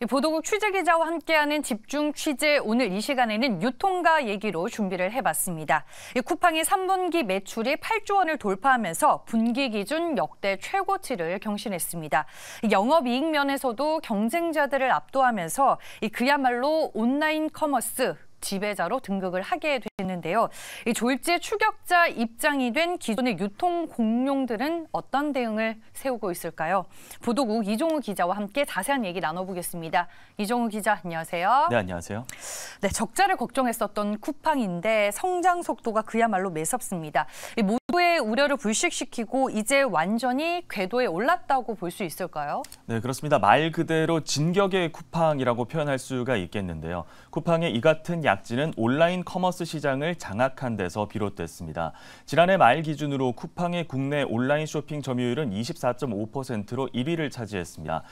보도국 취재기자와 함께하는 집중 취재, 오늘 이 시간에는 유통가 얘기로 준비를 해봤습니다. 쿠팡이 3분기 매출이 8조 원을 돌파하면서 분기 기준 역대 최고치를 경신했습니다. 영업이익 면에서도 경쟁자들을 압도하면서 그야말로 온라인 커머스 지배자로 등극을 하게 됐는데요. 이 졸지 추격자 입장이 된 기존의 유통 공룡들은 어떤 대응을 세우고 있을까요? 보도국 이종우 기자와 함께 자세한 얘기 나눠보겠습니다. 이종우 기자, 안녕하세요. 네, 안녕하세요. 네, 적자를 걱정했었던 쿠팡인데 성장 속도가 그야말로 매섭습니다. 모두의 우려를 불식시키고 이제 완전히 궤도에 올랐다고 볼 수 있을까요? 네, 그렇습니다. 말 그대로 진격의 쿠팡이라고 표현할 수가 있겠는데요. 쿠팡의 이 같은 약진은 온라인 커머스 시장을 장악한 데서 비롯됐습니다. 지난해 말 기준으로 쿠팡의 국내 온라인 쇼핑 점유율은 24.5%로 1위를 차지했습니다.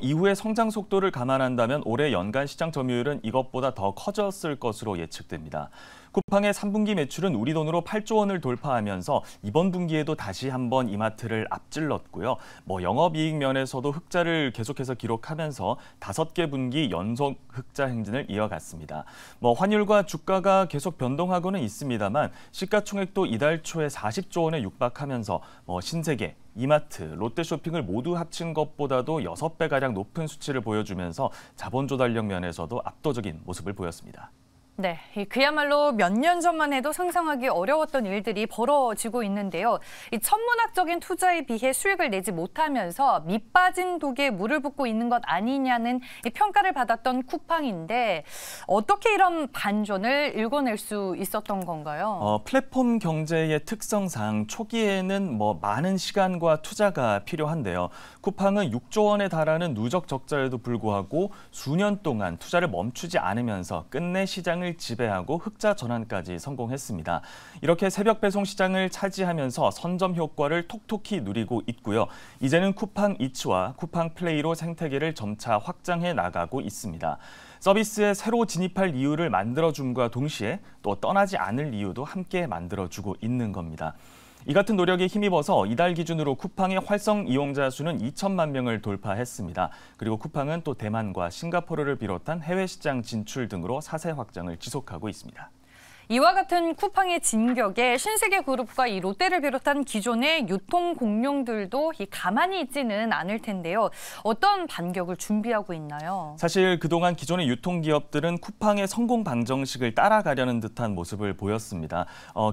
이후의 성장 속도를 감안한다면 올해 연간 시장 점유율은 이것보다 더 커졌을 것으로 예측됩니다. 쿠팡의 3분기 매출은 우리 돈으로 8조 원을 돌파하면서 이번 분기에도 다시 한번 이마트를 앞질렀고요. 영업이익 면에서도 흑자를 계속해서 기록하면서 5개 분기 연속 흑자 행진을 이어갔습니다. 환율과 주가가 계속 변동하고는 있습니다만 시가총액도 이달 초에 40조 원에 육박하면서 신세계, 이마트, 롯데쇼핑을 모두 합친 것보다도 6배가량 높은 수치를 보여주면서 자본 조달력 면에서도 압도적인 모습을 보였습니다. 네, 그야말로 몇 년 전만 해도 상상하기 어려웠던 일들이 벌어지고 있는데요. 이 천문학적인 투자에 비해 수익을 내지 못하면서 밑빠진 독에 물을 붓고 있는 것 아니냐는 평가를 받았던 쿠팡인데 어떻게 이런 반전을 읽어낼 수 있었던 건가요? 플랫폼 경제의 특성상 초기에는 많은 시간과 투자가 필요한데요. 쿠팡은 6조 원에 달하는 누적 적자에도 불구하고 수년 동안 투자를 멈추지 않으면서 끝내 시장을 지배하고 흑자 전환까지 성공했습니다. 이렇게 새벽 배송 시장을 차지하면서 선점 효과를 톡톡히 누리고 있고요. 이제는 쿠팡 이츠와 쿠팡 플레이로 생태계를 점차 확장해 나가고 있습니다. 서비스에 새로 진입할 이유를 만들어줌과 동시에 또 떠나지 않을 이유도 함께 만들어주고 있는 겁니다. 이 같은 노력에 힘입어서 이달 기준으로 쿠팡의 활성 이용자 수는 2천만 명을 돌파했습니다. 그리고 쿠팡은 또 대만과 싱가포르를 비롯한 해외 시장 진출 등으로 사세 확장을 지속하고 있습니다. 이와 같은 쿠팡의 진격에 신세계그룹과 이 롯데를 비롯한 기존의 유통 공룡들도 가만히 있지는 않을 텐데요. 어떤 반격을 준비하고 있나요? 사실 그동안 기존의 유통기업들은 쿠팡의 성공 방정식을 따라가려는 듯한 모습을 보였습니다.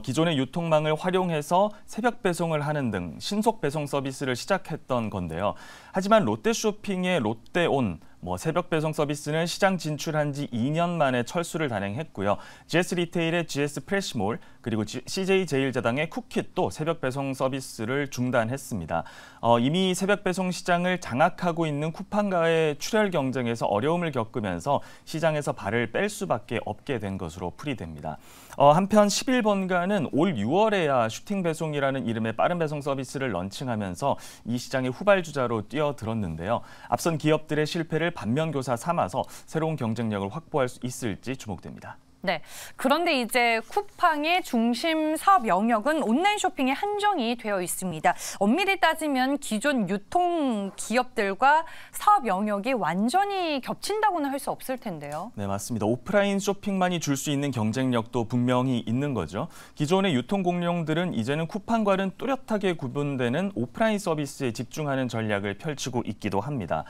기존의 유통망을 활용해서 새벽 배송을 하는 등 신속 배송 서비스를 시작했던 건데요. 하지만 롯데쇼핑의 롯데온, 새벽 배송 서비스는 시장 진출한 지 2년 만에 철수를 단행했고요. GS 리테일의 GS 프레시몰, 그리고 CJ 제일제당의 쿠킷도 새벽 배송 서비스를 중단했습니다. 이미 새벽 배송 시장을 장악하고 있는 쿠팡과의 출혈 경쟁에서 어려움을 겪으면서 시장에서 발을 뺄 수밖에 없게 된 것으로 풀이됩니다. 한편 11번가는 올 6월에야 슈팅 배송이라는 이름의 빠른 배송 서비스를 런칭하면서 이 시장의 후발주자로 뛰어들었는데요. 앞선 기업들의 실패를 반면교사 삼아서 새로운 경쟁력을 확보할 수 있을지 주목됩니다. 네, 그런데 이제 쿠팡의 중심 사업 영역은 온라인 쇼핑에 한정이 되어 있습니다. 엄밀히 따지면 기존 유통 기업들과 사업 영역이 완전히 겹친다고는 할 수 없을 텐데요. 네, 맞습니다. 오프라인 쇼핑만이 줄 수 있는 경쟁력도 분명히 있는 거죠. 기존의 유통 공룡들은 이제는 쿠팡과는 뚜렷하게 구분되는 오프라인 서비스에 집중하는 전략을 펼치고 있기도 합니다.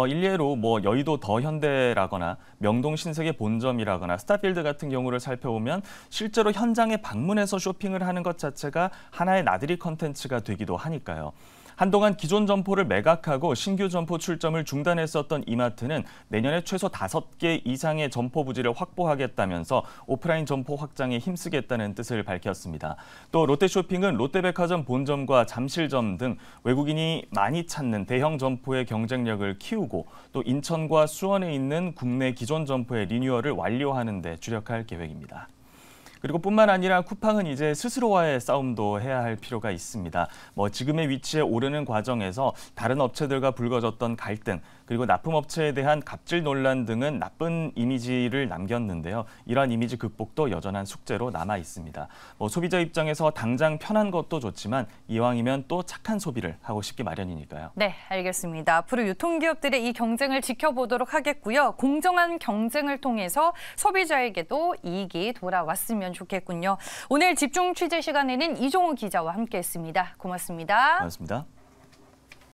일례로 여의도 더현대라거나 명동 신세계 본점이라거나 스타필드 같은 경우를 살펴보면 실제로 현장에 방문해서 쇼핑을 하는 것 자체가 하나의 나들이 컨텐츠가 되기도 하니까요. 한동안 기존 점포를 매각하고 신규 점포 출점을 중단했었던 이마트는 내년에 최소 5개 이상의 점포 부지를 확보하겠다면서 오프라인 점포 확장에 힘쓰겠다는 뜻을 밝혔습니다. 또 롯데쇼핑은 롯데백화점 본점과 잠실점 등 외국인이 많이 찾는 대형 점포의 경쟁력을 키우고 또 인천과 수원에 있는 국내 기존 점포의 리뉴얼을 완료하는 데 주력할 계획입니다. 그리고 뿐만 아니라 쿠팡은 이제 스스로와의 싸움도 해야 할 필요가 있습니다. 지금의 위치에 오르는 과정에서 다른 업체들과 불거졌던 갈등, 그리고 납품업체에 대한 갑질 논란 등은 나쁜 이미지를 남겼는데요. 이러한 이미지 극복도 여전한 숙제로 남아 있습니다. 소비자 입장에서 당장 편한 것도 좋지만 이왕이면 또 착한 소비를 하고 싶기 마련이니까요. 네, 알겠습니다. 앞으로 유통기업들의 이 경쟁을 지켜보도록 하겠고요. 공정한 경쟁을 통해서 소비자에게도 이익이 돌아왔으면 좋겠군요. 오늘 집중 취재 시간에는 이종우 기자와 함께했습니다. 고맙습니다. 고맙습니다.